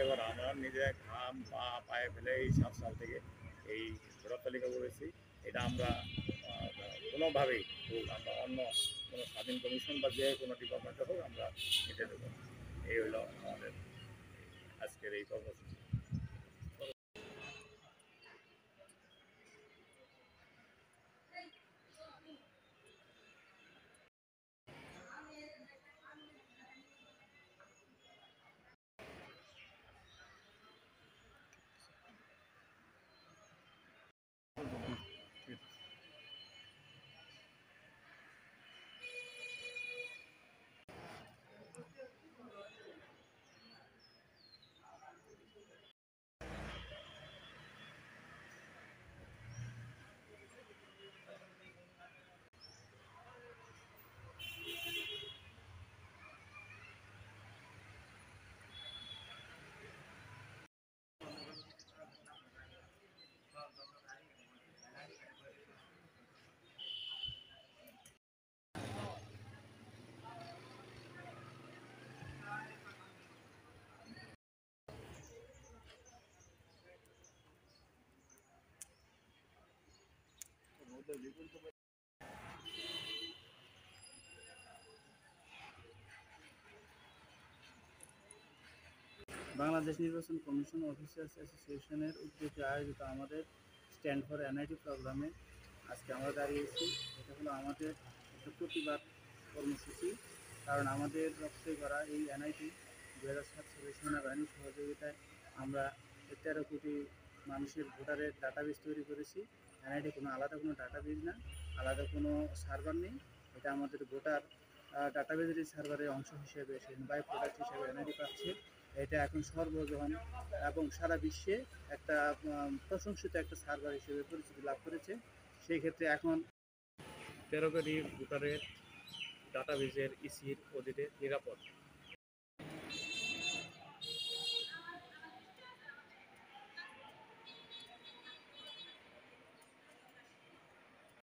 করা। আমরা নিজে ঘাম পা পায়ে ফেলে এই 7 সাল থেকে এই ভোটার তালিকা করেছি। এটা আমরা কোনোভাবেই হোক, আমরা অন্য কোনো স্বাধীন কমিশন বা যে কোনো ডিপার্টমেন্টে হোক আমরা এটা দেবো না। এই হলো আমাদের আজকের এই কর্মসূচি। বাংলাদেশ নির্বাচন কমিশন অফিসার্স অ্যাসোসিয়েশনের উদ্যোগে আয়োজিত আমাদের স্ট্যান্ড ফর এনআইটি প্রোগ্রামে আজকে আমরা দাঁড়িয়েছি। এটা হলো আমাদের একটা প্রতিবাদ কর্মসূচি। কারণ আমাদের রক্তে করা এই এনআইটি 2007 সালে সেনাবাহিনীর সহযোগিতায় আমরা 13 কোটি মানুষের ভোটারের ডাটাবেস তৈরি করেছি। এনআইটি কোনো আলাদা কোনো ডাটাবেস না, আলাদা কোনো সার্ভার নেই। এটা আমাদের ভোটার ডাটাবেসের সার্ভারের অংশ হিসেবে বাই প্রোডাক্ট হিসেবে এনআইটি পাচ্ছে। এটা এখন সর্বজন এবং সারা বিশ্বে একটা প্রশংসিত একটা সার্ভার হিসেবে পরিচিতি লাভ করেছে। সেই ক্ষেত্রে এখন 13 কোটি ভোটারের ডাটাবেজের ইসির অধীনে নিরাপদ।